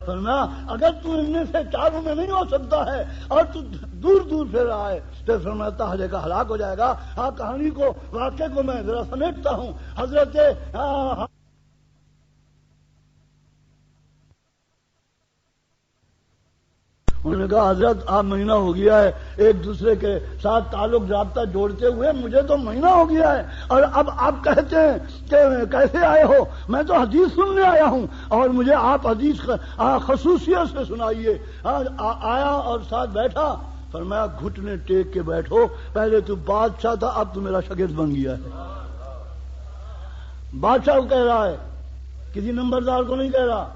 فرمایا اگر تو ان میں سے چاروں میں نہیں ہو سکتا ہے اور تو دور دور سے رہا ہے تو فرمایا تاہجے کا ہلاک ہو جائے گا. ہاں کہانی کو واقعے کو میں ذرا سمیٹتا ہوں. حضرت انہوں نے کہا حضرت آپ مہینہ ہو گیا ہے ایک دوسرے کے ساتھ تعلق رابطہ جوڑتے ہوئے, مجھے تو مہینہ ہو گیا ہے اور اب آپ کہتے ہیں کہ کیسے آئے ہو؟ میں تو حدیث سننے آیا ہوں اور مجھے آپ حدیث خصوصیت سے سنائیے. آیا اور ساتھ بیٹھا. فرمایا گھٹنے ٹیک کے بیٹھو, پہلے تو بادشاہ تھا اب تو میرا شاگرد بن گیا ہے. بادشاہ کو کہہ رہا ہے, کسی نمبردار کو نہیں کہہ رہا,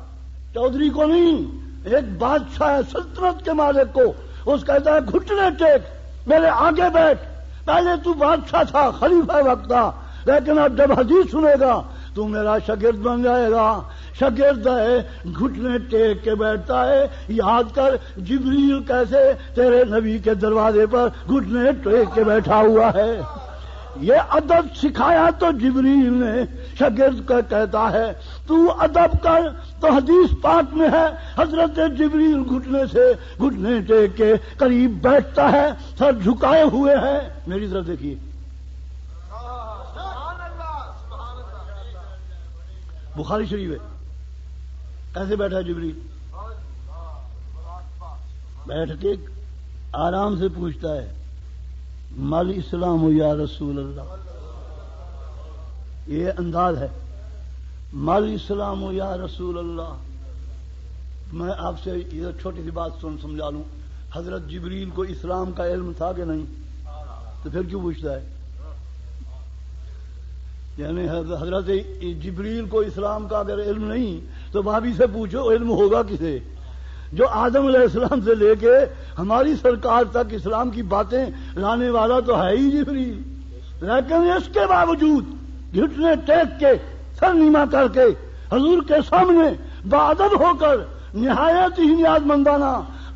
چودھری کو نہیں, ایک بادشاہ ہے سلطنت کے مالک کو. اس کہتا ہے گھٹنے ٹیک میرے آگے بیٹھ, پہلے تو بادشاہ تھا خلیفہ وقت تھا, لیکن اب جب حدیث سنے گا تو میرا شاگرد بن جائے گا. شاگرد ہے گھٹنے ٹیک کے بیٹھتا ہے. یاد کر جبریل کیسے تیرے نبی کے دروازے پر گھٹنے ٹیک کے بیٹھا ہوا ہے. یہ ادب سکھایا تو جبریل نے. شاگرد کا کہتا ہے تو ادب کر, تو حدیث پاک میں ہے حضرت جبریل گھٹنے ٹیک کے قریب بیٹھتا ہے, سر جھکائے ہوئے ہے. میری طرف دیکھیے, بخاری شریف ہے. کیسے بیٹھا ہے جبریل؟ بیٹھ کے آرام سے پوچھتا ہے مال اسلام یا رسول اللہ. یہ انداز ہے, مال اسلام یا رسول اللہ. میں آپ سے یہ چھوٹی سی بات سمجھا لوں. حضرت جبریل کو اسلام کا علم تھا کہ نہیں؟ تو پھر کیوں پوچھتا ہے؟ یعنی حضرت جبریل کو اسلام کا اگر علم نہیں تو بھابھی سے پوچھو علم ہوگا کسے؟ جو آدم علیہ السلام سے لے کے ہماری سرکار تک اسلام کی باتیں لانے والا تو ہے ہی جبریل. لیکن اس کے باوجود گھٹنے ٹیک کے سر نیما کر کے حضور کے سامنے باادب ہو کر نہایت ہی نیاز مندانہ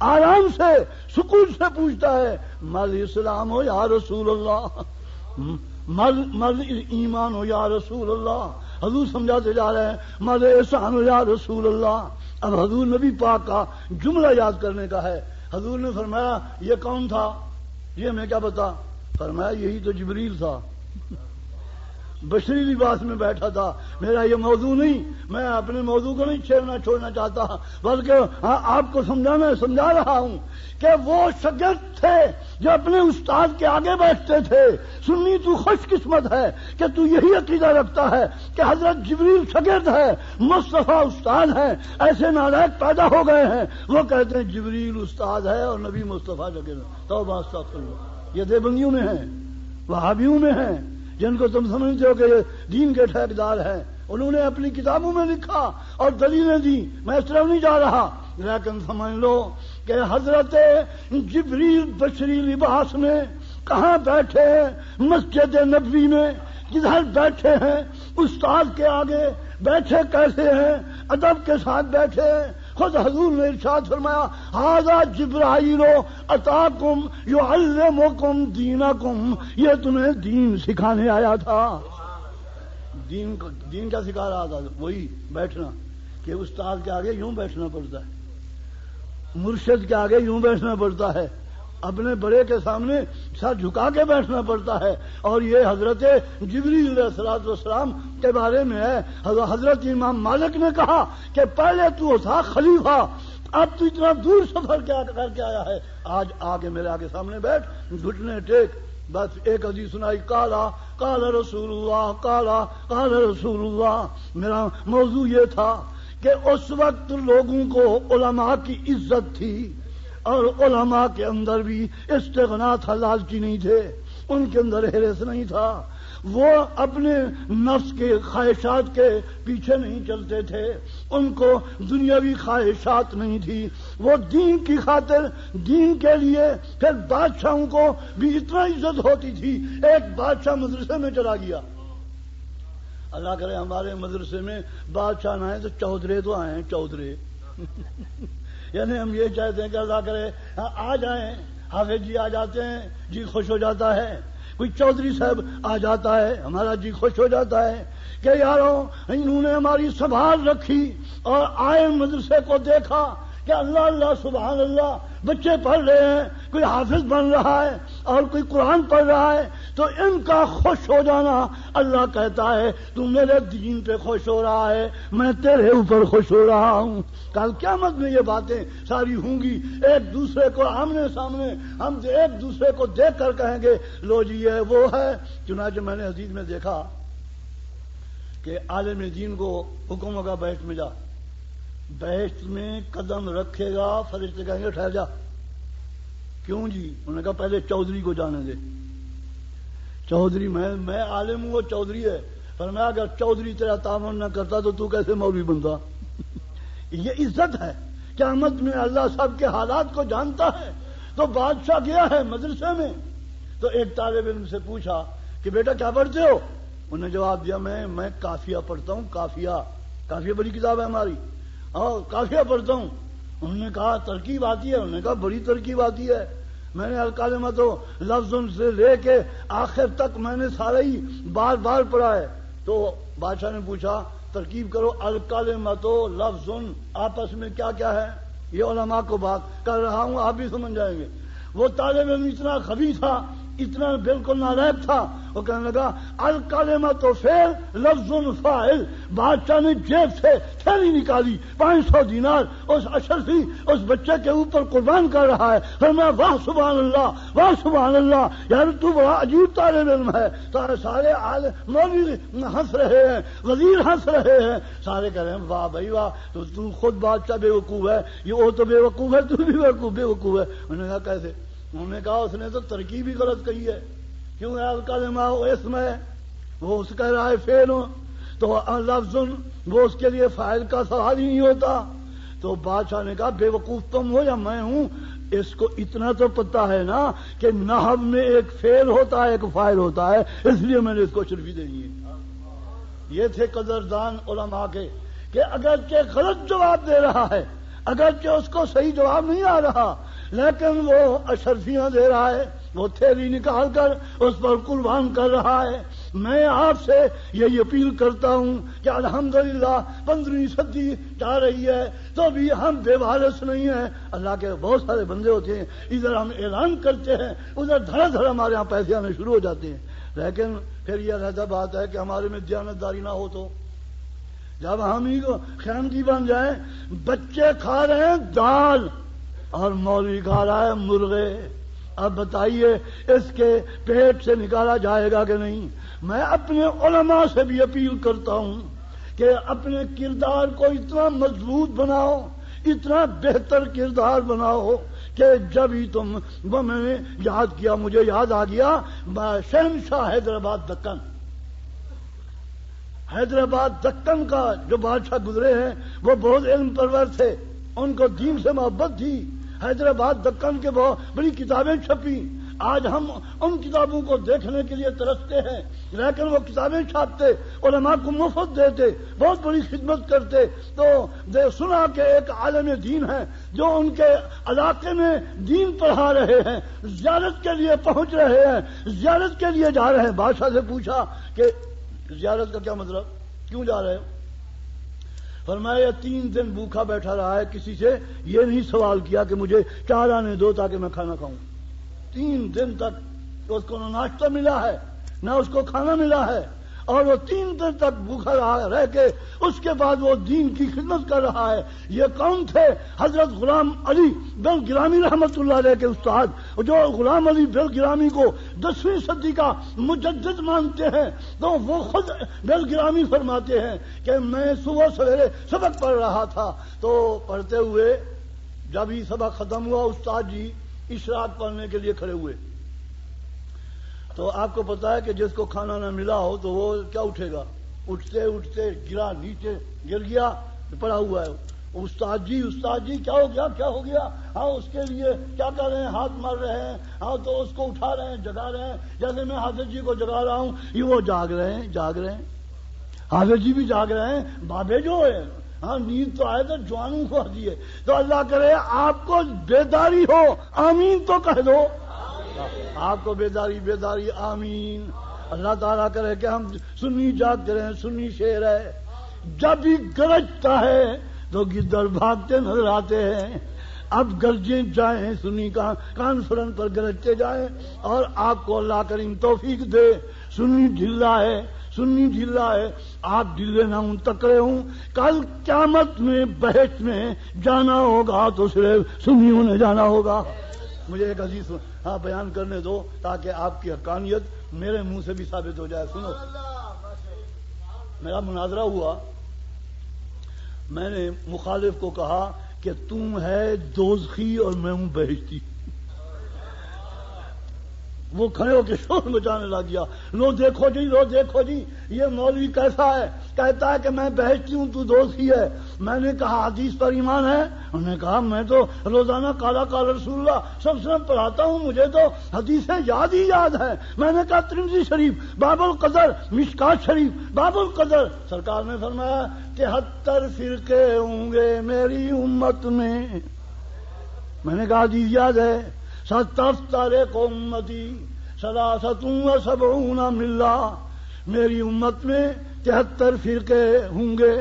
آرام سے سکون سے پوچھتا ہے مل اسلام ہو یا رسول اللہ, مل ایمان ہو یا رسول اللہ. حضور سمجھاتے جا رہے ہیں مل احسان ہو یا رسول اللہ. اب حضور نبی پاک کا جملہ یاد کرنے کا ہے. حضور نے فرمایا یہ کون تھا؟ یہ میں کیا بتا. فرمایا یہی تو جبریل تھا, بشری لباس میں بیٹھا تھا. میرا یہ موضوع نہیں, میں اپنے موضوع کو نہیں چھوڑنا چاہتا, بلکہ آپ کو سمجھا رہا ہوں کہ وہ شاگرد تھے جو اپنے استاد کے آگے بیٹھتے تھے. سنی تو خوش قسمت ہے کہ تو یہی عقیدہ رکھتا ہے کہ حضرت جبریل شاگرد ہے, مصطفیٰ استاد ہے. ایسے نالائق پیدا ہو گئے ہیں, وہ کہتے ہیں جبریل استاد ہے اور نبی مصطفیٰ شاگرد ہے. توبہ استغفر اللہ. یہ دیوبندیوں میں ہیں, وہابیوں میں ہیں, جن کو تم سمجھتے ہو کہ یہ دین کے ٹھیکیدار ہیں. انہوں نے اپنی کتابوں میں لکھا اور دلیلیں دی, میں اس طرف نہیں جا رہا. لیکن سمجھ لو کہ حضرت جبریل بشری لباس میں کہاں بیٹھے ہیں؟ مسجد نبوی میں. کدھر بیٹھے ہیں؟ استاد کے آگے بیٹھے کیسے ہیں؟ ادب کے ساتھ بیٹھے ہیں. خود حضور نے ارشاد فرمایا ھذا جبرائیل اتاکم یعلمکم دینکم, یہ تمہیں دین سکھانے آیا تھا. دین کا سکھا رہا تھا, وہی بیٹھنا کہ استاد کے آگے یوں بیٹھنا پڑتا ہے, مرشد کے آگے یوں بیٹھنا پڑتا ہے, اپنے بڑے کے سامنے سر جھکا کے بیٹھنا پڑتا ہے. اور یہ حضرت جبریل علیہ الصلوۃ والسلام کے بارے میں ہے. حضرت امام مالک نے کہا کہ پہلے تو تھا خلیفہ, اب تو اتنا دور سفر کر کے آیا ہے, آج آگے میرے آگے سامنے بیٹھ, گھٹنے ٹیک. بس ایک حدیث سنائی, قال رسول اللہ, قال رسول اللہ. میرا موضوع یہ تھا کہ اس وقت لوگوں کو علماء کی عزت تھی اور علماء کے اندر بھی استغنا تھا, لالچی نہیں تھے, ان کے اندر ہرس نہیں تھا, وہ اپنے نفس کے خواہشات کے پیچھے نہیں چلتے تھے, ان کو دنیاوی خواہشات نہیں تھی, وہ دین کی خاطر دین کے لیے. پھر بادشاہوں کو بھی اتنا عزت ہوتی تھی. ایک بادشاہ مدرسے میں چلا گیا, اللہ کرے ہمارے مدرسے میں بادشاہ نہ آئے تو چودھرے تو آئے ہیں, چودھرے یعنی ہم یہ چاہتے ہیں کہ اللہ کرے آ جائیں, حافظ جی آ جاتے ہیں جی خوش ہو جاتا ہے. کوئی چودھری صاحب آ جاتا ہے، ہمارا جی خوش ہو جاتا ہے کہ یارو انہوں نے ہماری سنبھال رکھی، اور آئے مدرسے کو دیکھا کہ اللہ اللہ سبحان اللہ بچے پڑھ رہے ہیں، کوئی حافظ بن رہا ہے اور کوئی قرآن پڑھ رہا ہے، تو ان کا خوش ہو جانا اللہ کہتا ہے تو میرے دین پہ خوش ہو رہا ہے، میں تیرے اوپر خوش ہو رہا ہوں۔ کل قیامت میں یہ باتیں ساری ہوں گی، ایک دوسرے کو آمنے سامنے ہم ایک دوسرے کو دیکھ کر کہیں گے لو جی یہ وہ ہے۔ چنانچہ میں نے حدیث میں دیکھا کہ عالم دین کو حکم ہوگا بہشت میں جا، بہشت میں قدم رکھے گا فرشتے کہیں گے ٹھہر جا۔ کیوں جی؟ انہوں نے کہا پہلے چودھری کو جانے دے۔ چودھری میں عالم ہوں، وہ چودھری ہے، پر میں اگر چودھری تیرا تعاون نہ کرتا تو کیسے مولوی بنتا؟ یہ عزت ہے۔ قیامت میں اللہ سب کے حالات کو جانتا ہے۔ تو بادشاہ گیا ہے مدرسے میں، تو ایک طالب علم سے پوچھا کہ بیٹا کیا پڑھتے ہو؟ انہوں نے جواب دیا میں کافیہ پڑھتا ہوں۔ کافیہ بڑی کتاب ہے ہماری، اور کافیہ پڑھتا ہوں۔ انہوں نے کہا ترکیب آتی ہے؟ انہوں نے کہا بڑی ترکیب آتی ہے، میں نے الکلمۃ لفظ سے لے کے آخر تک میں نے سارا ہی بار بار پڑھا ہے۔ تو بادشاہ نے پوچھا ترکیب کرو، الکلمۃ لفظ آپس میں کیا کیا ہے؟ یہ علماء کو بات کر رہا ہوں، آپ بھی سمجھ جائیں گے۔ وہ طالب علم اتنا خبیث تھا، اتنا بالکل نالائق تھا، وہ کہنے لگا الکلمۃ فعل لفظ فاعل۔ بادشاہ نے جیب سے تھیلی نکالی، 500 دینار اس اشرفی اس بچے کے اوپر قربان کر رہا ہے۔ فرمایا واہ سبحان اللہ، واہ سبحان اللہ، یار تو بڑا عجیب طالب علم ہے۔ سارے مولوی ہنس رہے ہیں، وزیر ہنس رہے ہیں، سارے کہہ رہے ہیں واہ بھائی واہ، تو خود بادشاہ بے وقوف ہے، یہ وہ تو بے وقوف ہے، تو بھی بے وقوف ہے۔ انہوں نے کہا کیسے؟ انہوں نے کہا اس نے تو ترکیب ہی غلط کہی ہے، کیوں ہے الکلمہ اسم ہے، وہ اس کہہ رہا ہے فعل، تو لفظ وہ اس کے لیے فاعل کا سوال ہی نہیں ہوتا۔ تو بادشاہ نے کہا بے وقوف تم ہو یا میں ہوں، اس کو اتنا تو پتا ہے نا کہ نحو میں ایک فعل ہوتا ہے ایک فاعل ہوتا ہے، اس لیے میں نے اس کو شرفی دینی ہے۔ یہ تھے قدردان علماء کے کہ اگرچہ غلط جواب دے رہا ہے، اگرچہ اس کو صحیح جواب نہیں آ رہا، لیکن وہ اشرفیاں دے رہا ہے، وہ تھیلی نکال کر اس پر قربان کر رہا ہے۔ میں آپ سے یہ اپیل کرتا ہوں کہ الحمدللہ 15ویں صدی جا رہی ہے تو بھی ہم بے وارث نہیں ہیں۔ اللہ کے بہت سارے بندے ہوتے ہیں، ادھر ہم اعلان کرتے ہیں، ادھر دھڑا دھڑا ہمارے یہاں پیسے آنے شروع ہو جاتے ہیں، لیکن پھر یہ علیحدہ بات ہے کہ ہمارے میں دیانتداری نہ ہو تو جب ہم ہی خیمگی بن جائیں، بچے کھا رہے ہیں دال اور مولوی کھا رہا ہے مرغے، اب بتائیے اس کے پیٹ سے نکالا جائے گا کہ نہیں؟ میں اپنے علماء سے بھی اپیل کرتا ہوں کہ اپنے کردار کو اتنا مضبوط بناؤ، اتنا بہتر کردار بناؤ کہ جب ہی تم وہ میں نے یاد کیا، مجھے یاد آ گیا شہنشاہ حیدرآباد دکن کا جو بادشاہ گزرے ہیں وہ بہت علم پرور تھے، ان کو دین سے محبت تھی۔ حیدرآباد دکن کے بہت بڑی کتابیں چھپی، آج ہم ان کتابوں کو دیکھنے کے لیے ترستے ہیں، لیکن وہ کتابیں چھاپتے، علماء کو مفت دیتے، بہت بڑی خدمت کرتے۔ تو سنا کہ ایک عالم دین ہے جو ان کے علاقے میں دین پڑھا رہے ہیں، زیارت کے لیے پہنچ رہے ہیں، زیارت کے لیے جا رہے ہیں۔ بادشاہ سے پوچھا کہ زیارت کا کیا مطلب، کیوں جا رہے ہو؟ فرمایا یہ 3 دن بھوکا بیٹھا رہا ہے، کسی سے یہ نہیں سوال کیا کہ مجھے چار آنے دو تاکہ میں کھانا کھاؤں۔ 3 دن تک اس کو نہ ناشتہ ملا ہے نہ اس کو کھانا ملا ہے، اور وہ 3 دن تک بھوکا رہ کے اس کے بعد وہ دین کی خدمت کر رہا ہے۔ یہ کون تھے؟ حضرت غلام علی بن گرامی رحمت اللہ علیہ کے استاد، جو غلام علی بن گرامی کو 10ویں صدی کا مجدد مانتے ہیں، تو وہ خود بن گرامی فرماتے ہیں کہ میں صبح سویرے سبق پڑھ رہا تھا، تو پڑھتے ہوئے جب ہی سبق ختم ہوا استاد جی اشراق پڑھنے کے لیے کھڑے ہوئے۔ تو آپ کو پتا ہے کہ جس کو کھانا نہ ملا ہو تو وہ کیا اٹھے گا؟ اٹھتے اٹھتے گرا، نیچے گر گیا، پڑا ہوا ہے۔ استاد جی کیا ہو گیا، کیا ہو گیا؟ ہاں اس کے لیے کیا کر رہے ہیں؟ ہاتھ مار رہے ہیں، ہاں تو اس کو اٹھا رہے ہیں، جگا رہے ہیں، جیسے میں حافظ جی کو جگا رہا ہوں، یہ وہ جاگ رہے ہیں۔ حافظ جی بھی جاگ رہے ہیں، بابے جو ہے ہاں نیند تو آئے تو جوانوں کو دیے۔ تو اللہ کرے آپ کو بیداری ہو، آمین تو کہہ دو۔ آپ کو بیداری آمین. اللہ تعالیٰ کرے کہ ہم سنی جاگتے رہیں. سنی شعر ہے، جب ہی گرجتا ہے تو گدڑ بھاگتے نظر آتے ہیں. اب گرجیں جائیں، سنی کا کانفرنس پر گرجتے جائیں اور آپ کو اللہ کریم توفیق دے. سنی ڈھیلا ہے، آپ ڈھیلے نہ ہوں، تکڑے ہوں. کل قیامت میں بہشت میں جانا ہوگا تو صرف سنیوں نے جانا ہوگا. مجھے ایک عزیز بیان کرنے دو تاکہ آپ کی حقانیت میرے منہ سے بھی ثابت ہو جائے. سنو، میرا مناظرہ ہوا، میں نے مخالف کو کہا کہ تم ہے دوزخی اور میں ہوں بہشتی. وہ کھڑے ہو کے شور مچانے لگ گیا، لو دیکھو جی یہ مولوی کیسا ہے، کہتا ہے کہ میں بہشتی ہوں تو دوزخی ہے. میں نے کہا حدیث پر ایمان ہے؟ انہوں نے کہا میں تو روزانہ قال رسول اللہ سب سے پڑھاتا ہوں، مجھے تو حدیثیں یاد ہی یاد ہے. میں نے کہا ترمذی شریف باب القدر، مشکات شریف باب القدر. سرکار نے فرمایا 73 فرقے ہوں گے میری امت میں. میں نے کہا حدیث یاد ہے. ستفترق امتی 73 ملہ، میری امت میں 73 فرقے ہوں گے.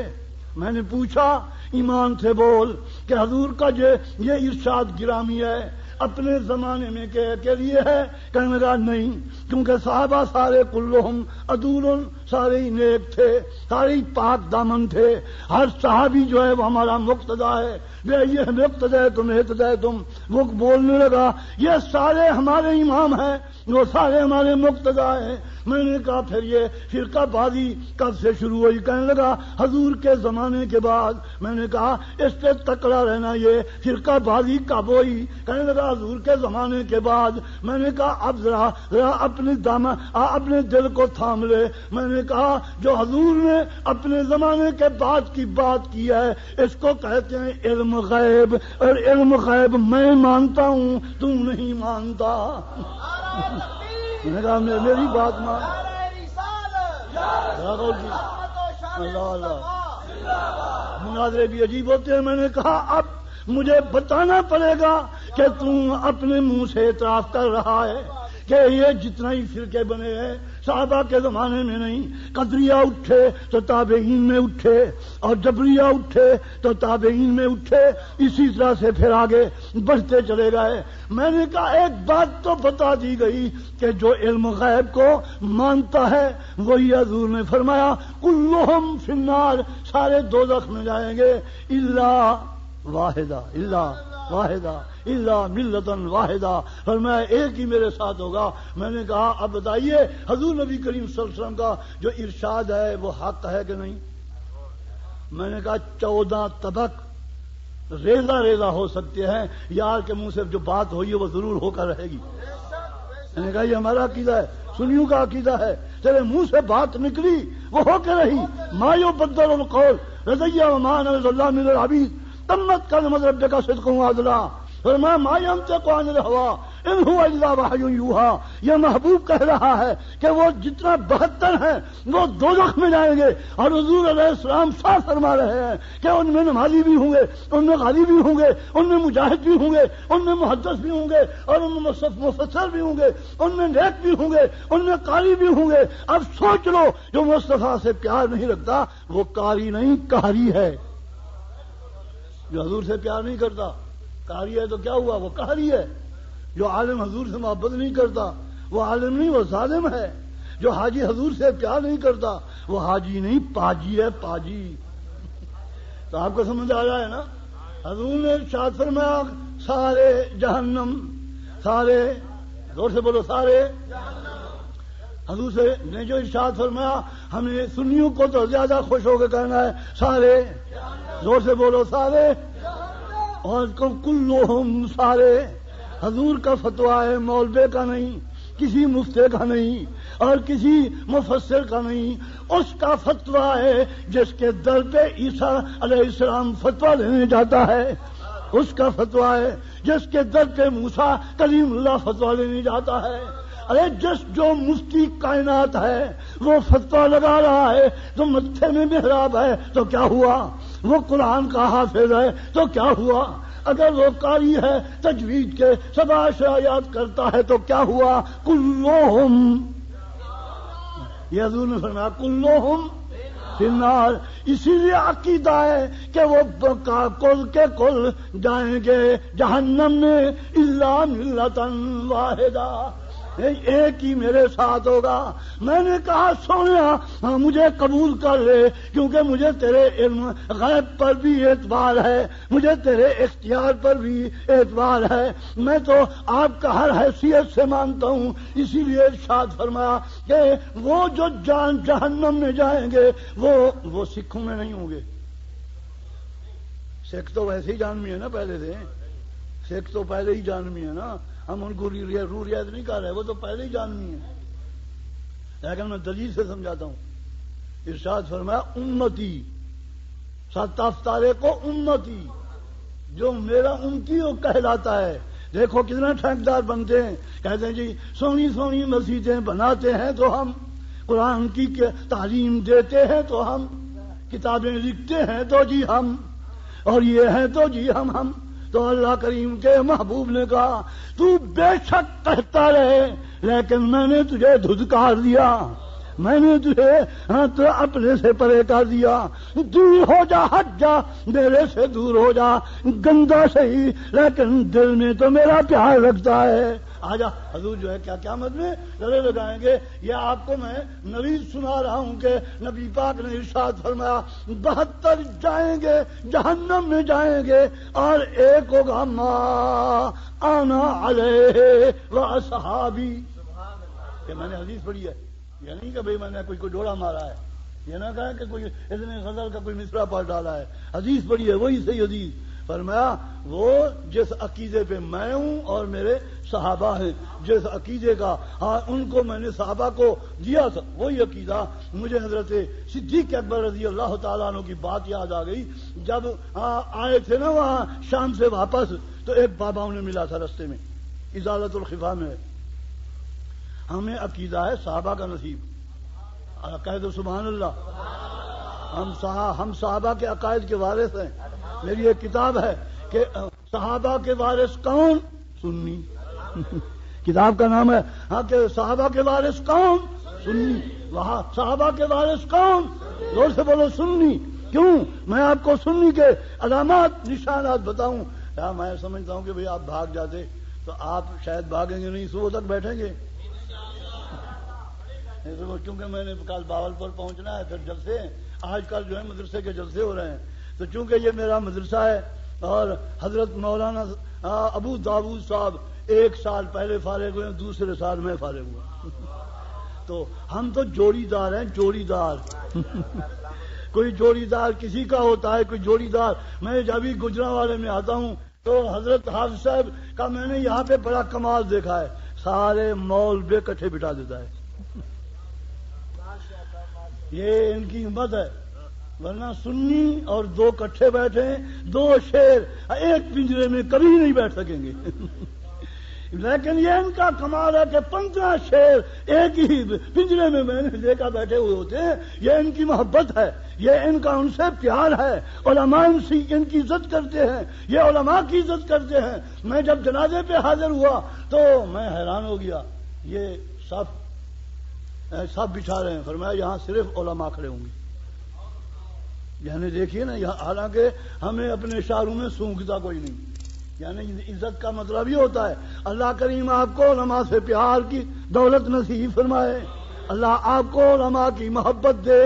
میں نے پوچھا ایمان سے بول کہ حضور کا یہ ارشاد گرامی ہے اپنے زمانے میں کے لیے ہے؟ کہنے لگا نہیں، کیونکہ صحابہ سارے کلہم عدول، سارے ہی نیک تھے، سارے ہی پاک دامن تھے. ہر صحابی جو ہے وہ ہمارا مقتدا ہے. یہ مقتدا تم. وہ بولنے لگا یہ سارے ہمارے امام ہیں، وہ سارے ہمارے مقتدا ہیں. میں نے کہا پھر یہ فرقہ بازی کب سے شروع ہوئی؟ کہنے لگا حضور کے زمانے کے بعد. میں نے کہا اس پہ تکڑا رہنا، یہ فرقہ بازی کب ہوئی؟ کہنے لگا حضور کے زمانے کے بعد. میں نے کہا اب ذرا اپنے دل کو تھام لے. میں نے کہا جو حضور نے اپنے زمانے کے بعد کی بات کی ہے اس کو کہتے ہیں علم غیب، اور علم غیب میں مانتا ہوں، تم نہیں مانتا. میں نے کہا میری بات مان. اللہ مناظرے بھی عجیب ہوتے ہیں. میں نے کہا اب مجھے بتانا پڑے گا کہ تم اپنے منہ سے اعتراف کر رہا ہے کہ یہ جتنا ہی فرقے بنے ہیں صحابہ کے زمانے میں نہیں. قدریہ اٹھے تو تابعین میں اٹھے، اور جبریہ اٹھے تو تابعین میں اٹھے، اسی طرح سے پھر آگے بڑھتے چلے گئے. میں نے کہا ایک بات تو بتا دی گئی کہ جو علم غیب کو مانتا ہے وہی حضور نے فرمایا کلہم فی النار، سارے دوزخ میں جائیں گے الا واحدہ الا ملتن واحدہ. فرمایا ایک ہی میرے ساتھ ہوگا. میں نے کہا اب بتائیے حضور نبی کریم صلی اللہ علیہ وسلم کا جو ارشاد ہے وہ حق ہے کہ نہیں؟ میں نے کہا 14 طبق ریزہ ہو سکتے ہیں، یار کے منہ سے جو بات ہوئی ہے وہ ضرور ہو کر رہے گی. میں نے کہا یہ ہمارا عقیدہ ہے، سنیوں کا عقیدہ ہے. تیرے منہ سے بات نکلی وہ ہو کے رہی. ما یبدل القول لدی وما نزل اللہ من العبید تمت کلمۃ ربک صدقا وعدلا. فرمایا ما ینطق عن الہوی ان هو الا وحی یوحی. یہ محبوب کہہ رہا ہے کہ وہ جتنا 72 ہیں وہ دوزخ میں جائیں گے، اور حضور علیہ السلام صاف فرما رہے ہیں کہ ان میں نمازی بھی ہوں گے، ان میں غازی بھی ہوں گے، ان میں مجاہد بھی ہوں گے، ان میں محدث بھی ہوں گے، اور ان میں مفسر بھی ہوں گے، ان میں نیک بھی ہوں گے، ان میں قاری بھی ہوں گے. اب سوچ لو جو مصطفیٰ سے پیار نہیں رکھتا وہ قاری نہیں قہری ہے. جو حضور سے پیار نہیں کرتا قاری ہے تو کیا ہوا؟ وہ قہری ہے. جو عالم حضور سے محبت نہیں کرتا وہ عالم نہیں، وہ ظالم ہے. جو حاجی حضور سے پیار نہیں کرتا وہ حاجی نہیں پاجی ہے، پاجی. تو آپ کو سمجھ آ رہا ہے نا؟ حضور نے ارشاد فرمایا سارے جہنم، سارے زور سے بولو سارے. حضور سے نے جو ارشاد فرمایا ہمیں سنیوں کو تو زیادہ خوش ہو کے کہنا ہے سارے. زور سے بولو سارے. اور کلہم سارے. حضور کا فتویٰ ہے، مولوی کا نہیں، کسی مفتی کا نہیں، اور کسی مفسر کا نہیں. اس کا فتویٰ ہے جس کے در پہ عیسیٰ علیہ السلام فتویٰ لینے جاتا ہے. اس کا فتویٰ ہے جس کے در پہ موسیٰ کلیم اللہ فتویٰ لینے جاتا ہے. ارے جو مفتی کائنات ہے وہ فتویٰ لگا رہا ہے تو متھے میں محراب ہے تو کیا ہوا؟ وہ قرآن کا حافظ ہے تو کیا ہوا؟ اگر وہ قاری ہے تجوید کے 7 آیات کرتا ہے تو کیا ہوا؟ کلہم، یہ حضور نے فرمایا کلہم فی النار۔ اسی لیے عقیدہ ہے کہ وہ کل کے کل جائیں گے جہنم میں، الا ملۃ واحدہ، ایک ہی میرے ساتھ ہوگا۔ میں نے کہا سونیا مجھے قبول کر لے، کیونکہ مجھے تیرے علم غیب پر بھی اعتبار ہے، مجھے تیرے اختیار پر بھی اعتبار ہے، میں تو آپ کا ہر حیثیت سے مانتا ہوں۔ اسی لیے ارشاد فرمایا کہ وہ جو جہنم میں جائیں گے وہ سکھوں میں نہیں ہوں گے۔ سکھ تو ویسے ہی جہنمی ہے نا، پہلے سے سکھ تو پہلے ہی جہنمی ہے نا، ہم ان کو رو رعایت نہیں کر رہے، وہ تو پہلے ہی جہنمی ہے، لیکن میں دلیل سے سمجھاتا ہوں۔ ارشاد فرمایا امتی، 7 افطارے کو امتی، جو میرا امتی وہ کہلاتا ہے۔ دیکھو کتنا ٹھیکدار بنتے ہیں، کہتے ہیں جی سونی سونی مسجدیں بناتے ہیں تو ہم، قرآن کی تعلیم دیتے ہیں تو ہم، کتابیں لکھتے ہیں تو جی ہم، اور یہ ہے تو جی ہم۔ تو اللہ کریم کے محبوب نے کہا تو بے شک کہتا رہے، لیکن میں نے تجھے دھتکار دیا، میں نے تجھے تو اپنے سے پرے کر دیا، دور ہو جا، ہٹ جا، میرے سے دور ہو جا، گندا صحیح لیکن دل میں تو میرا پیار رکھتا ہے۔ آجا حضور جو ہے کیا قیامت میں گلے لگائیں گے۔ یہ آپ کو میں نوید سنا رہا ہوں کہ نبی پاک نے ارشاد فرمایا 72 جائیں گے جہنم میں جائیں گے، اور ایک ہوگا ما انا علیہ و اصحابی۔ کہ میں نے حدیث پڑھی ہے، یہ نہیں کہ بھئی میں نے کوئی کو جوڑا مارا ہے، یہ نہ کہا کہ کوئی اس نے غزل کا کوئی مصرع پڑھ ڈالا ہے، حدیث پڑھی ہے، وہی صحیح حدیث۔ فرمایا وہ جس عقیدے پہ میں ہوں اور میرے صحابہ ہیں، جس عقیدے کا ان کو میں نے صحابہ کو دیا تھا وہی عقیدہ مجھے حضرت صدیق اکبر رضی اللہ تعالیٰ عنہ کی بات یاد آ گئی۔ جب آئے تھے نا وہاں شام سے واپس، تو ایک بابا انہیں ملا تھا رستے میں، ازالت الخفا میں۔ ہمیں عقیدہ ہے صحابہ کا نصیب، کہہ دو سبحان اللہ۔ ہم صحابہ کے عقائد کے وارث ہیں۔ میری ایک کتاب ہے کہ صحابہ کے وارث کون؟ سنی، کتاب کا نام ہے ہاں کہ صحابہ کے وارث کون؟ سنی۔ وہاں صحابہ کے وارث کون؟ زور سے بولو سنی۔ کیوں؟ میں آپ کو سنی کے علامات نشانات بتاؤں۔ میں سمجھتا ہوں کہ بھئی آپ بھاگ جاتے تو آپ شاید بھاگیں گے نہیں، صبح تک بیٹھیں گے، کیونکہ میں نے کل باولپور پہنچنا ہے، پھر جلسے آج کل جو ہے مدرسے کے جلسے ہو رہے ہیں، تو چونکہ یہ میرا مدرسہ ہے اور حضرت مولانا ابو داؤد صاحب 1 سال پہلے فارغ ہوئے، دوسرے سال میں فارغ ہوا، تو ہم تو جوڑی دار ہیں، جوڑی دار کوئی جوڑی دار کسی کا ہوتا ہے، کوئی جوڑی دار۔ میں جب بھی گجرانوالے میں آتا ہوں تو حضرت حافظ صاحب کا میں نے یہاں پہ بڑا کمال دیکھا ہے، سارے مول بے کٹھے بٹھا دیتا ہے، یہ ان کی ہمت ہے، ورنہ سنی اور 2 کٹھے بیٹھے، 2 شیر ایک پنجرے میں کبھی نہیں بیٹھ سکیں گے لیکن یہ ان کا کمال ہے کہ 15 شیر ایک ہی پنجرے میں نے دیکھا بیٹھے ہوئے ہوتے ہیں۔ یہ ان کی محبت ہے، یہ ان کا ان سے پیار ہے، علماء ان کی عزت کرتے ہیں، یہ علماء کی عزت کرتے ہیں۔ میں جب جنازے پہ حاضر ہوا تو میں حیران ہو گیا، یہ سب بچھا رہے ہیں، فرمایا یہاں صرف علماء کھڑے ہوں گے، یعنی دیکھیے نا، حالانکہ ہمیں اپنے اشاروں میں سونگتا کوئی نہیں، یعنی عزت کا مطلب یہ ہوتا ہے اللہ کریم آپ کو علماء سے پیار کی دولت نصیب فرمائے، اللہ آپ کو علماء کی محبت دے۔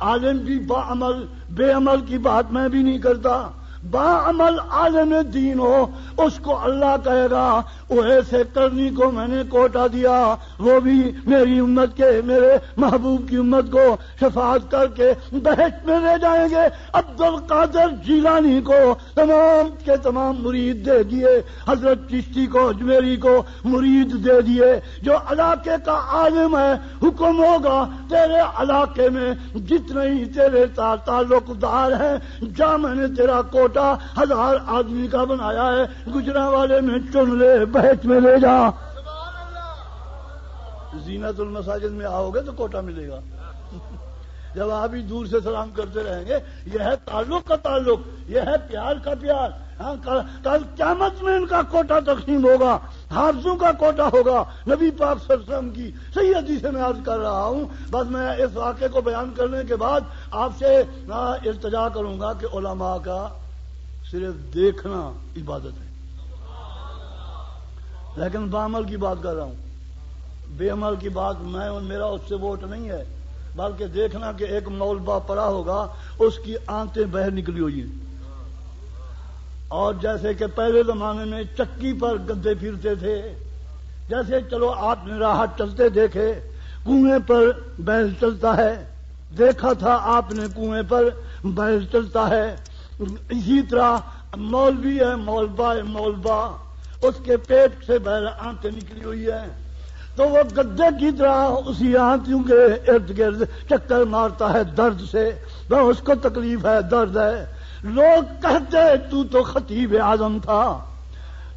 عالم بھی باعمل، بے عمل کی بات میں بھی نہیں کرتا، باعمل عالم دین ہو اس کو اللہ کہے گا ایسے کرنی کو میں نے کوٹا دیا، وہ بھی میری امت کے، میرے محبوب کی امت کو شفاعت کر کے بہشت میں لے جائیں گے۔ عبد القادر جیلانی کو تمام کے تمام مرید دے دیے، حضرت چشتی کو، اجمیری کو مرید دے دیے۔ جو علاقے کا عالم ہے، حکم ہوگا تیرے علاقے میں جتنے ہی تیرے تعلق دار ہیں، جا میں نے تیرا کوٹا 1000 آدمی کا بنایا ہے، گجرانوالے میں چن لے، بہت میں لے جا۔ زینت المساجد میں آؤ گے تو کوٹا ملے گا، جب آپ ہی دور سے سلام کرتے رہیں گے۔ یہ ہے تعلق کا تعلق، یہ ہے پیار کا پیار۔ کل قیامت میں ان کا کوٹا تقسیم ہوگا، حافظوں کا کوٹا ہوگا۔ نبی پاک صلی اللہ علیہ وسلم کی صحیح حدیث میں عرض کر رہا ہوں۔ بس میں اس واقعے کو بیان کرنے کے بعد آپ سے التجا کروں گا کہ علماء کا صرف دیکھنا عبادت ہے، لیکن بعمل کی بات کر رہا ہوں، بے عمل کی بات میرا اس سے ووٹ نہیں ہے، بلکہ دیکھنا کہ ایک مولبہ پڑا ہوگا، اس کی آنتیں باہر نکلی ہوئی ہیں، اور جیسے کہ پہلے زمانے میں چکی پر گدے پھرتے تھے، جیسے چلو آپ نے راہ چلتے دیکھے کنویں پر بیل چلتا ہے، دیکھا تھا آپ نے کنویں پر بیل چلتا ہے، اسی طرح مولوی ہے، مولبہ اس کے پیٹ سے بیل آنتیں نکلی ہوئی ہے، تو وہ گدے کی طرح اسی آنتوں کے ارد گرد چکر مارتا ہے درد سے، وہ اس کو تکلیف ہے، درد ہے۔ لوگ کہتے تو خطیب اعظم تھا،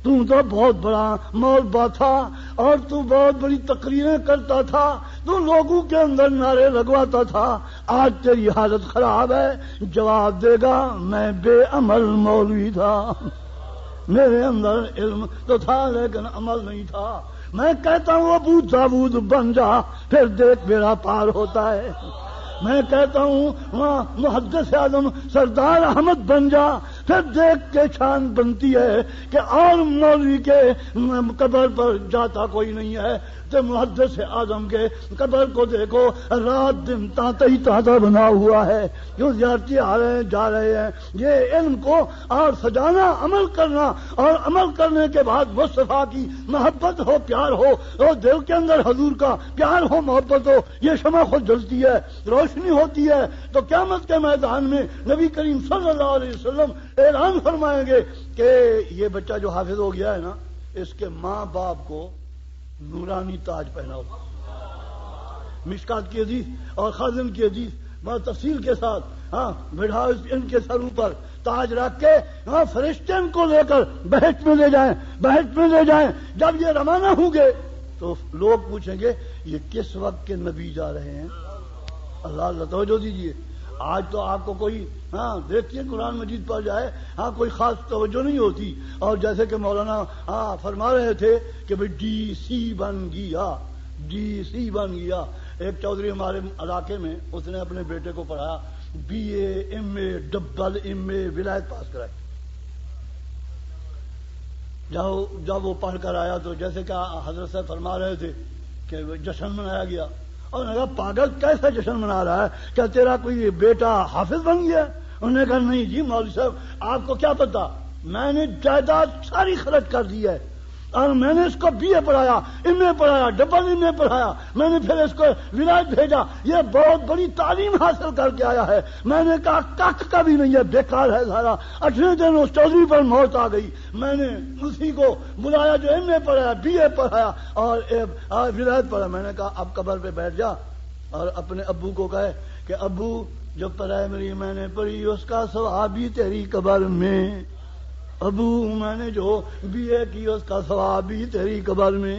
تو بہت بڑا مولبہ تھا، اور تو بہت بڑی تقریریں کرتا تھا، تو لوگوں کے اندر نعرے لگواتا تھا، آج تیری حالت خراب ہے۔ جواب دے گا میں بے عمل مولوی تھا، میرے اندر علم تو تھا لیکن عمل نہیں تھا۔ میں کہتا ہوں ابو داؤد بن جا، پھر دیکھ میرا پار ہوتا ہے۔ میں کہتا ہوں محدث اعظم سردار احمد بن جا، پھر دیکھ کے شان بنتی ہے کہ اور مولوی کے قبر پر جاتا کوئی نہیں ہے، تو محدث اعظم کے قبر کو دیکھو، رات دن تاتا ہی تازہ بنا ہوا ہے، جو زیارتی آ رہے ہیں جا رہے ہیں۔ یہ علم کو اور سجانا، عمل کرنا، اور عمل کرنے کے بعد مصطفیٰ کی محبت ہو، پیار ہو، اور دل کے اندر حضور کا پیار ہو، محبت ہو، یہ شمع خود جلتی ہے، روشنی ہوتی ہے، تو قیامت کے میدان میں نبی کریم صلی اللہ علیہ وسلم اعلان فرمائیں گے کہ یہ بچہ جو حافظ ہو گیا ہے نا، اس کے ماں باپ کو نورانی تاج پہنا ہوگا۔ مشکات کی حدیث اور خازن کی حدیث بہت تفصیل کے ساتھ، بڑھا ان کے سروں پر تاج رکھ کے فرشتے ان کو لے کر بہشت میں لے جائیں، بہشت میں لے جائیں۔ جب یہ روانہ ہوں گے تو لوگ پوچھیں گے یہ کس وقت کے نبی جا رہے ہیں؟ اللہ توجہ دیجیے۔ آج تو آپ کو کوئی دیکھیے قرآن مجید پر جائے، کوئی خاص توجہ نہیں ہوتی، اور جیسے کہ مولانا فرما رہے تھے کہ بھئی ڈی سی بن گیا، ڈی سی بن گیا۔ ایک چودھری ہمارے علاقے میں، اس نے اپنے بیٹے کو پڑھایا، B A, M A, double M A, ولایت پاس کرائی۔ جب وہ پڑھ کر آیا تو جیسے کہ حضرت صاحب فرما رہے تھے کہ جشن منایا گیا، اور نے کہا پاگل کیسا جشن منا رہا ہے، کیا تیرا کوئی بیٹا حافظ بن گیا؟ انہوں نے کہا نہیں جی مولوی صاحب، آپ کو کیا پتا، میں نے جائیداد ساری خرچ کر دی ہے، اور میں نے اس کو بی اے پڑھایا، ایم اے پڑھایا، ڈبل ایم اے پڑھایا، میں نے پھر اس کو ولایت بھیجا، یہ بہت بڑی تعلیم حاصل کر کے آیا ہے۔ میں نے کہا کخ کا بھی نہیں ہے، بیکار ہے سارا۔ 8ویں دن اس چودھری پر موت آ گئی۔ میں نے اسی کو بلایا جو ایم اے پڑھایا، بی اے پڑھایا اور ولایت پڑھا۔ میں نے کہا اب قبر پہ بیٹھ جا، اور اپنے ابو کو کہے کہ ابو جو پرائمری میں نے پڑھی اس کا ثواب بھی تیری قبر میں، ابو میں نے جو بی اے کی اس کا ثواب بھی تیری قبر میں،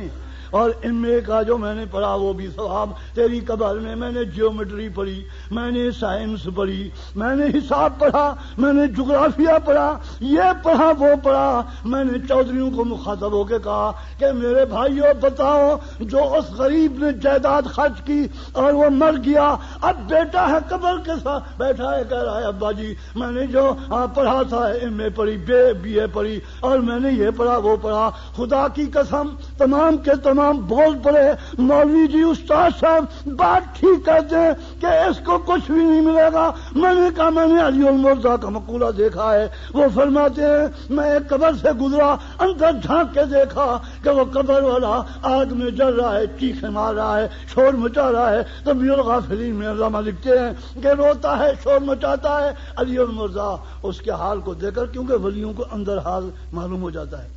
اور ایم اے کا جو میں نے پڑھا وہ بھی ثواب تیری قبر میں۔ میں نے جیومیٹری پڑھی، میں نے سائنس پڑھی، میں نے حساب پڑھا، میں نے جغرافیہ پڑھا، یہ پڑھا وہ پڑھا۔ میں نے چودھریوں کو مخاطب ہو کے کہا کہ میرے بھائیوں بتاؤ، جو اس غریب نے جائیداد خرچ کی اور وہ مر گیا، اب بیٹا ہے قبر کے ساتھ بیٹھا ہے، کہہ رہا ہے ابا جی میں نے جو پڑھا تھا، ایم اے پڑھی، بی اے پڑھی، اور میں نے یہ پڑھا وہ پڑھا۔ خدا کی قسم تمام کے تمام بول پڑے مولوی جی استاد صاحب بات ٹھیک کہتے ہیں کہ اس کو کچھ بھی نہیں ملے گا۔ میں نے کہا میں نے علی المرضا کا مقولہ دیکھا ہے، وہ فرماتے ہیں میں ایک قبر سے گزرا، اندر جھانک کے دیکھا کہ وہ قبر والا آگ میں جل رہا ہے، چیخیں مار رہا ہے، شور مچا رہا ہے۔ تو الغافلین میں علامہ لکھتے ہیں کہ روتا ہے، شور مچاتا ہے علی المرضا اس کے حال کو دیکھ کر، کیونکہ ولیوں کو اندر حال معلوم ہو جاتا ہے۔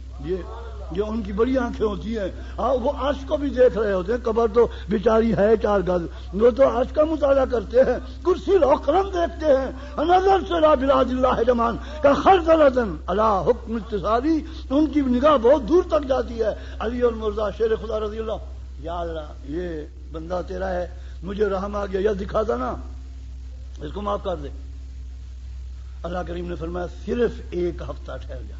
یہ ان کی بڑی آنکھیں ہوتی ہیں، وہ عرش کو بھی دیکھ رہے ہوتے ہیں۔ قبر تو بیچاری ہے 4 گز، وہ تو عرش کا مطالعہ کرتے ہیں، کرسی و قلم دیکھتے ہیں۔ نظر سے لا بلاد اللہ جمان کا خرزلتن علی حکم اتصالی، ان کی نگاہ بہت دور تک جاتی ہے۔ علی المرضا شیر خدا رضی اللہ، یا اللہ یہ بندہ تیرا ہے، مجھے رحم آ گیا، یا دکھا تھا نا، اس کو معاف کر دے۔ اللہ کریم نے فرمایا صرف ایک ہفتہ ٹھہر جا،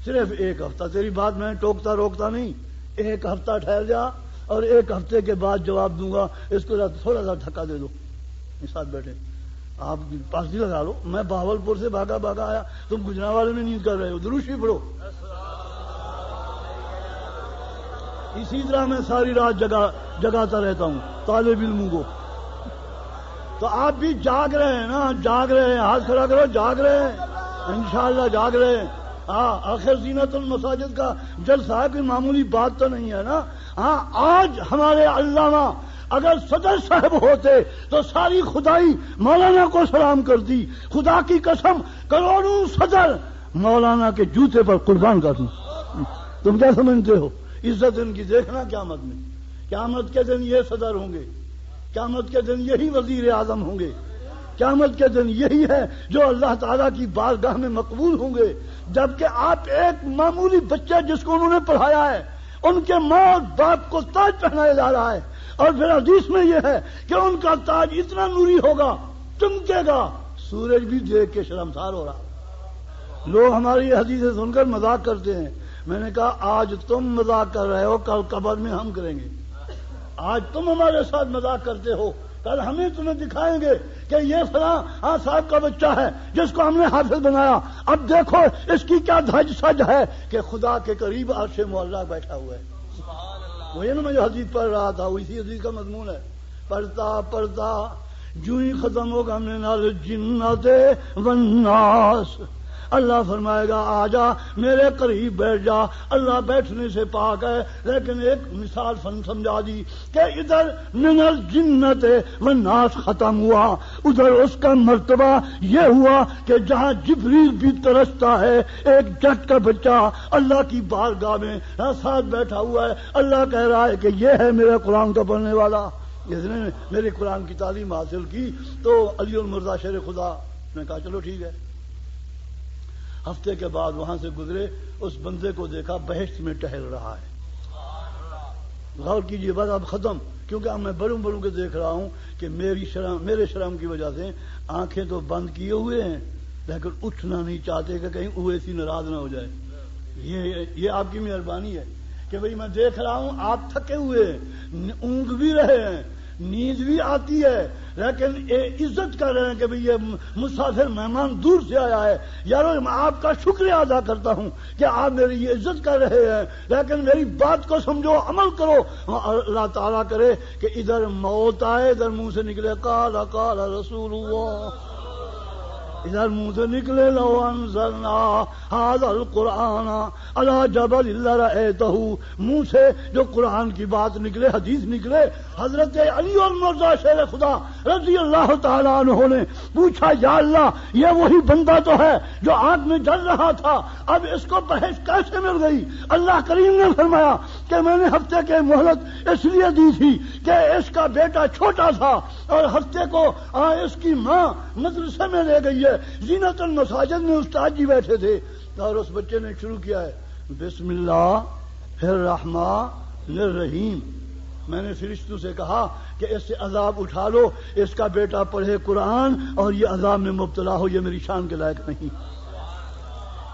صرف ایک ہفتہ، تیری بات میں ٹوکتا روکتا نہیں، ایک ہفتہ ٹھہر جا اور ایک ہفتے کے بعد جواب دوں گا، اس کو تھوڑا سا دھکا دے دو، ساتھ بیٹھے آپ پاسی لگا لو، میں بہاولپور سے بھاگا آیا، تم گجرانوالے میں نیند کر رہے ہو، درود شریف پڑھو۔ اسی طرح میں ساری رات جگاتا رہتا ہوں طالب علموں کو، تو آپ بھی جاگ رہے ہیں نا، جاگ رہے ہیں، ہاتھ کھڑا کرو، جاگ رہے ہیں انشاءاللہ، جاگ رہے ہیں۔ ہاں آخر زینت المساجد کا جلسہ ہے، کوئی معمولی بات تو نہیں ہے نا۔ ہاں آج ہمارے علامہ اگر صدر صاحب ہوتے تو ساری خدائی مولانا کو سلام کرتی، خدا کی قسم کروڑوں صدر مولانا کے جوتے پر قربان کر دوں۔ تم کیا سمجھتے ہو؟ عزت ان کی دیکھنا قیامت میں، قیامت کے دن یہ صدر ہوں گے، قیامت کے دن یہی وزیر اعظم ہوں گے، قیامت کے دن یہی ہے جو اللہ تعالیٰ کی بارگاہ میں مقبول ہوں گے، جبکہ آپ ایک معمولی بچہ جس کو انہوں نے پڑھایا ہے، ان کے ماں اور باپ کو تاج پہنایا جا رہا ہے، اور پھر حدیث میں یہ ہے کہ ان کا تاج اتنا نوری ہوگا، چمکے گا، سورج بھی دیکھ کے شرمسار ہو رہا۔ لوگ ہماری حدیثیں سن کر مذاق کرتے ہیں، میں نے کہا آج تم مذاق کر رہے ہو، کل قبر میں ہم کریں گے۔ آج تم ہمارے ساتھ مذاق کرتے ہو، کل ہمیں تمہیں دکھائیں گے کہ یہ فلاں صاحب کا بچہ ہے جس کو ہم نے حافظ بنایا، اب دیکھو اس کی کیا دھج سج ہے کہ خدا کے قریب عرش معلیٰ بیٹھا ہوا ہے۔ وہی نا میں جو حدیث پڑھ رہا تھا، اسی حدیث کا مضمون ہے، پڑھتا جو ہی ختم ہوگا من الجنۃ والناس، اللہ فرمائے گا آ جا میرے قریب بیٹھ جا، اللہ بیٹھنے سے پاک ہے، لیکن ایک مثال سمجھا دی کہ ادھر من الجنت والناس ختم ہوا، ادھر اس کا مرتبہ یہ ہوا کہ جہاں جبریل بھی ترستا ہے، ایک جٹ کا بچہ اللہ کی بارگاہ میں ساتھ بیٹھا ہوا ہے، اللہ کہہ رہا ہے کہ یہ ہے میرے قرآن کا پڑھنے والا، جس نے میرے قرآن کی تعلیم حاصل کی۔ تو علی المرضی شیر خدا نے کہا چلو ٹھیک ہے۔ ہفتے کے بعد وہاں سے گزرے، اس بندے کو دیکھا بہشت میں ٹہل رہا ہے۔ غور کیجئے، بات اب ختم، کیونکہ اب میں بڑوں کے دیکھ رہا ہوں کہ میرے شرم کی وجہ سے آنکھیں تو بند کیے ہوئے ہیں، لیکن اٹھنا نہیں چاہتے کہ کہیں اویسی ناراض نہ ہو جائے۔ یہ آپ کی مہربانی ہے کہ بھئی میں دیکھ رہا ہوں آپ تھکے ہوئے ہیں، اونگ بھی رہے ہیں، نیند بھی آتی ہے، لیکن عزت کر رہے ہیں کہ بھئی یہ مسافر مہمان دور سے آیا ہے، یارو میں آپ کا شکریہ ادا کرتا ہوں کہ آپ میری یہ عزت کر رہے ہیں، لیکن میری بات کو سمجھو، عمل کرو۔ اللہ تعالیٰ کرے کہ ادھر موت آئے، ادھر منہ سے نکلے قال رسول اللہ، ادھر منہ سے نکلے لو انزلنا ھذا القرآن علی جبل لرأیتہ، منہ سے جو قرآن کی بات نکلے، حدیث نکلے۔ حضرت علی المرضی شیر خدا رضی اللہ تعالیٰ عنہ نے پوچھا یا اللہ یہ وہی بندہ تو ہے جو آگ میں جل رہا تھا، اب اس کو بہشت کیسے مل گئی؟ اللہ کریم نے فرمایا کہ میں نے ہفتے کے مہلت اس لیے دی تھی کہ اس کا بیٹا چھوٹا تھا اور ہفتے کو اس کی ماں مدرسے میں لے گئی ہے، زینت المساجد میں استاد جی بیٹھے تھے، اور اس بچے نے شروع کیا ہے بسم اللہ الرحمن الرحیم۔ میں نے فرشتوں سے کہا کہ اس سے عذاب اٹھا لو، اس کا بیٹا پڑھے قرآن اور یہ عذاب میں مبتلا ہو، یہ میری شان کے لائق نہیں۔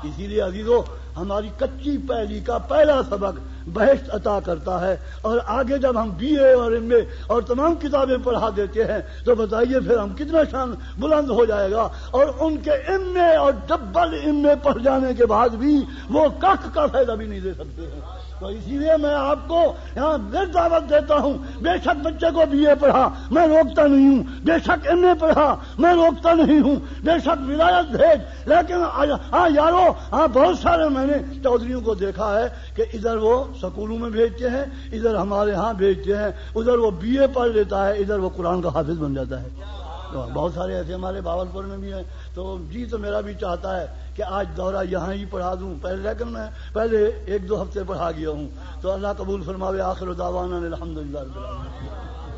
اسی لیے عزیزو ہماری کچی پہلی کا پہلا سبق بہشت عطا کرتا ہے، اور آگے جب ہم بی اے اور ایم اے اور تمام کتابیں پڑھا دیتے ہیں تو بتائیے پھر ہم کتنا شان بلند ہو جائے گا، اور ان کے ایم اے اور ڈبل ایم اے پڑھ جانے کے بعد بھی وہ کخ کا فائدہ بھی نہیں دے سکتے ہیں۔ تو اسی لیے میں آپ کو یہاں دعوت دیتا ہوں، بے شک بچے کو بی اے پڑھا میں روکتا نہیں ہوں، بے شک ایم اے پڑھا میں روکتا نہیں ہوں، بے شک ولایت بھیج، لیکن ہاں یارو بہت سارے میں نے چودھریوں کو دیکھا ہے کہ ادھر وہ سکولوں میں بھیجتے ہیں، ادھر ہمارے ہاں بھیجتے ہیں، ادھر وہ بی اے پڑھ لیتا ہے، ادھر وہ قرآن کا حافظ بن جاتا ہے۔ بہت سارے ایسے ہمارے بھاولپور میں بھی ہیں۔ تو جی تو میرا بھی چاہتا ہے کہ آج دورہ یہاں ہی پڑھا دوں، لیکن میں پہلے 1-2 ہفتے پڑھا گیا ہوں، تو اللہ قبول فرماوے۔ آخر دعوانا الحمدللہ رب العالمین۔